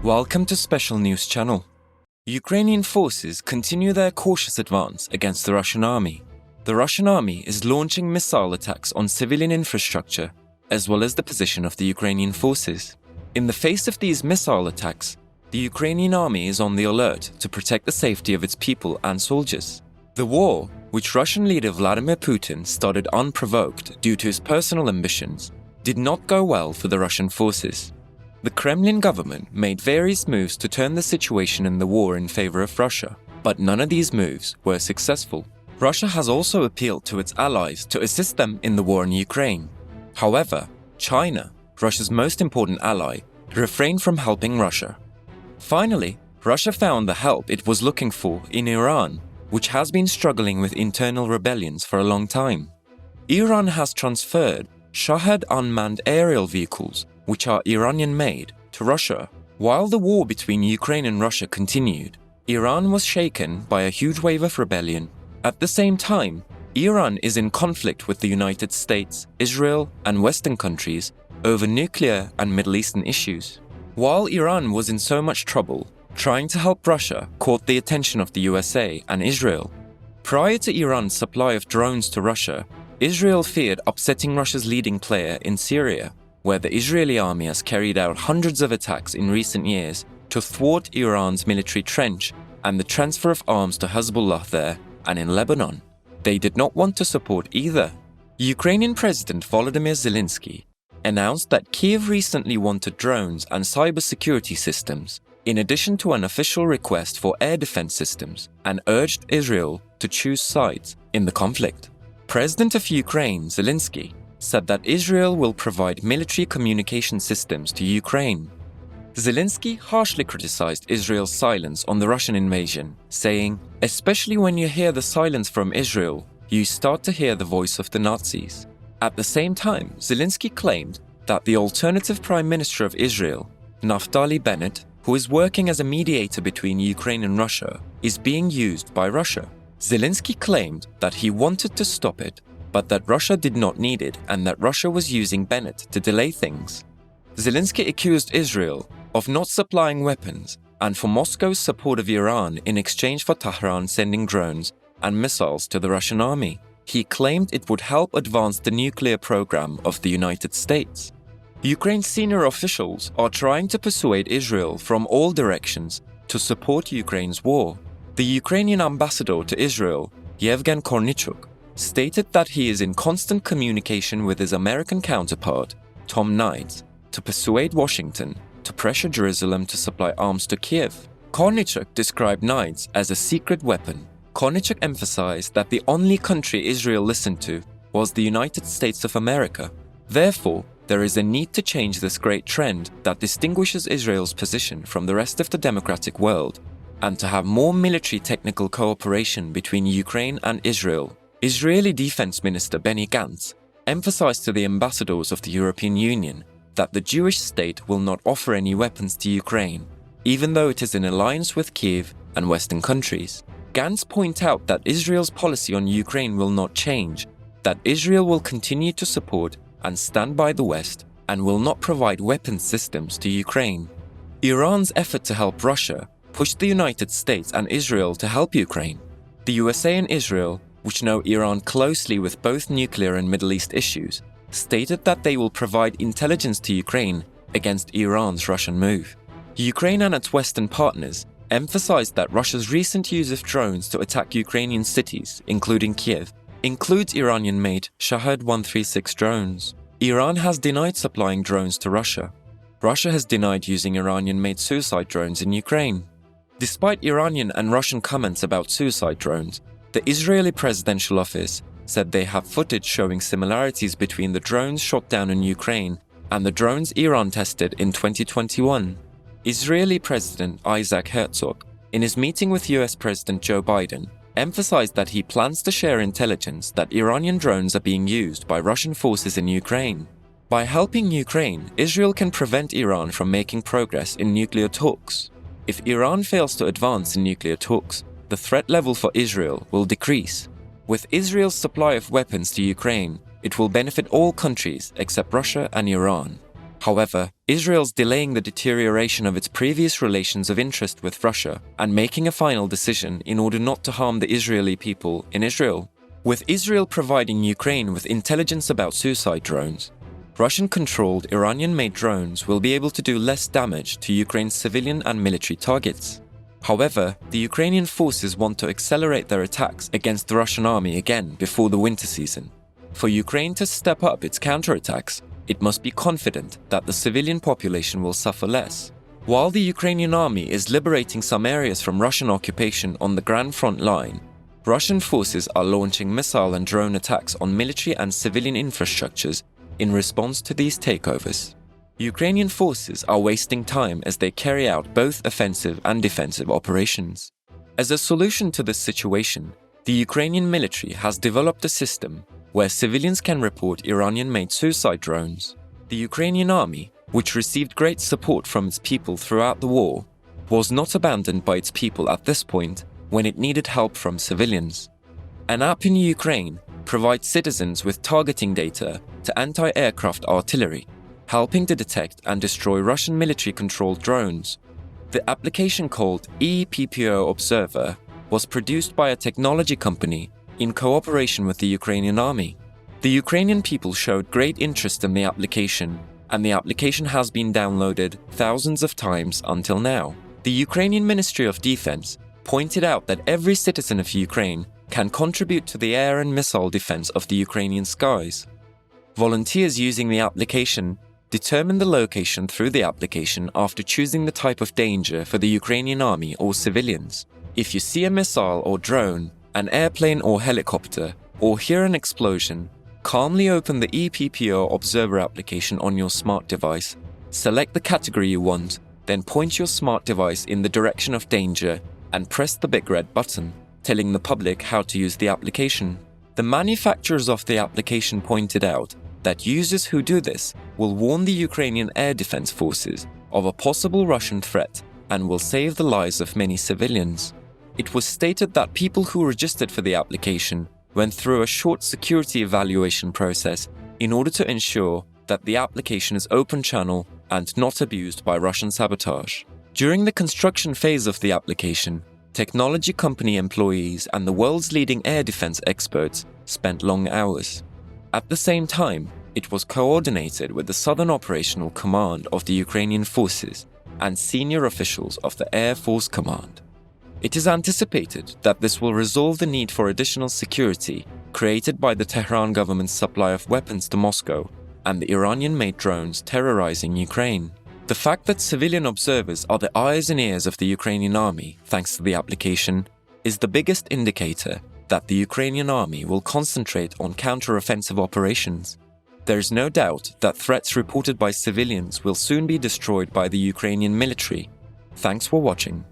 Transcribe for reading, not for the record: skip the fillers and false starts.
Welcome to Special News Channel. Ukrainian forces continue their cautious advance against the Russian army. The Russian army is launching missile attacks on civilian infrastructure, as well as the position of the Ukrainian forces. In the face of these missile attacks, the Ukrainian army is on the alert to protect the safety of its people and soldiers. The war, which Russian leader Vladimir Putin started unprovoked due to his personal ambitions, did not go well for the Russian forces. The Kremlin government made various moves to turn the situation in the war in favor of Russia, but none of these moves were successful. Russia has also appealed to its allies to assist them in the war in Ukraine. However, China, Russia's most important ally, refrained from helping Russia. Finally, Russia found the help it was looking for in Iran, which has been struggling with internal rebellions for a long time. Iran has transferred Shahed unmanned aerial vehicles, which are Iranian-made, to Russia. While the war between Ukraine and Russia continued, Iran was shaken by a huge wave of rebellion. At the same time, Iran is in conflict with the United States, Israel, and Western countries over nuclear and Middle Eastern issues. While Iran was in so much trouble, trying to help Russia caught the attention of the USA and Israel. Prior to Iran's supply of drones to Russia, Israel feared upsetting Russia's leading player in Syria, where the Israeli army has carried out hundreds of attacks in recent years to thwart Iran's military trench and the transfer of arms to Hezbollah there and in Lebanon. They did not want to support either. Ukrainian President Volodymyr Zelensky announced that Kyiv recently wanted drones and cybersecurity systems, in addition to an official request for air defense systems, and urged Israel to choose sides in the conflict. President of Ukraine, Zelensky, said that Israel will provide military communication systems to Ukraine. Zelensky harshly criticized Israel's silence on the Russian invasion, saying, "Especially when you hear the silence from Israel, you start to hear the voice of the Nazis." At the same time, Zelensky claimed that the alternative Prime Minister of Israel, Naftali Bennett, who is working as a mediator between Ukraine and Russia, is being used by Russia. Zelensky claimed that he wanted to stop it, but that Russia did not need it and that Russia was using Bennett to delay things. Zelensky accused Israel of not supplying weapons and for Moscow's support of Iran in exchange for Tehran sending drones and missiles to the Russian army. He claimed it would help advance the nuclear program of the United States. Ukraine's senior officials are trying to persuade Israel from all directions to support Ukraine's war. The Ukrainian ambassador to Israel, Yevgen Kornichuk, stated that he is in constant communication with his American counterpart, Tom Knight, to persuade Washington to pressure Jerusalem to supply arms to Kiev. Kornichuk described Knight as a secret weapon. Kornichuk emphasized that the only country Israel listened to was the United States of America. Therefore, there is a need to change this great trend that distinguishes Israel's position from the rest of the democratic world, and to have more military technical cooperation between Ukraine and Israel. Israeli Defense Minister Benny Gantz emphasized to the ambassadors of the European Union that the Jewish state will not offer any weapons to Ukraine, even though it is in alliance with Kyiv and Western countries. Gantz pointed out that Israel's policy on Ukraine will not change, that Israel will continue to support and stand by the West and will not provide weapons systems to Ukraine. Iran's effort to help Russia pushed the United States and Israel to help Ukraine. The USA and Israel, which know Iran closely with both nuclear and Middle East issues, stated that they will provide intelligence to Ukraine against Iran's Russian move. Ukraine and its Western partners emphasized that Russia's recent use of drones to attack Ukrainian cities, including Kiev, includes Iranian-made Shahed 136 drones. Iran has denied supplying drones to Russia. Russia has denied using Iranian-made suicide drones in Ukraine. Despite Iranian and Russian comments about suicide drones, the Israeli Presidential Office said they have footage showing similarities between the drones shot down in Ukraine and the drones Iran tested in 2021. Israeli President Isaac Herzog, in his meeting with US President Joe Biden, emphasized that he plans to share intelligence that Iranian drones are being used by Russian forces in Ukraine. By helping Ukraine, Israel can prevent Iran from making progress in nuclear talks. If Iran fails to advance in nuclear talks, the threat level for Israel will decrease. With Israel's supply of weapons to Ukraine, it will benefit all countries except Russia and Iran. However, Israel's delaying the deterioration of its previous relations of interest with Russia and making a final decision in order not to harm the Israeli people in Israel. With Israel providing Ukraine with intelligence about suicide drones, Russian-controlled Iranian-made drones will be able to do less damage to Ukraine's civilian and military targets. However, the Ukrainian forces want to accelerate their attacks against the Russian army again before the winter season. For Ukraine to step up its counterattacks, it must be confident that the civilian population will suffer less. While the Ukrainian army is liberating some areas from Russian occupation on the Grand Front line, Russian forces are launching missile and drone attacks on military and civilian infrastructures in response to these takeovers. Ukrainian forces are wasting time as they carry out both offensive and defensive operations. As a solution to this situation, the Ukrainian military has developed a system where civilians can report Iranian-made suicide drones. The Ukrainian army, which received great support from its people throughout the war, was not abandoned by its people at this point when it needed help from civilians. An app in Ukraine provides citizens with targeting data to anti-aircraft artillery, helping to detect and destroy Russian military-controlled drones. The application called ePPO Observer was produced by a technology company in cooperation with the Ukrainian army. The Ukrainian people showed great interest in the application, and the application has been downloaded thousands of times until now. The Ukrainian Ministry of Defense pointed out that every citizen of Ukraine can contribute to the air and missile defense of the Ukrainian skies. Volunteers using the application determine the location through the application after choosing the type of danger for the Ukrainian army or civilians. If you see a missile or drone, an airplane or helicopter, or hear an explosion, calmly open the ePPO Observer application on your smart device, select the category you want, then point your smart device in the direction of danger and press the big red button, telling the public how to use the application. The manufacturers of the application pointed out that users who do this will warn the Ukrainian air defense forces of a possible Russian threat and will save the lives of many civilians. It was stated that people who registered for the application went through a short security evaluation process in order to ensure that the application is open channel and not abused by Russian sabotage. During the construction phase of the application, technology company employees and the world's leading air defense experts spent long hours. At the same time, it was coordinated with the Southern Operational Command of the Ukrainian forces and senior officials of the Air Force Command. It is anticipated that this will resolve the need for additional security created by the Tehran government's supply of weapons to Moscow and the Iranian-made drones terrorizing Ukraine. The fact that civilian observers are the eyes and ears of the Ukrainian army, thanks to the application, is the biggest indicator that the Ukrainian army will concentrate on counter-offensive operations. There is no doubt that threats reported by civilians will soon be destroyed by the Ukrainian military. Thanks for watching.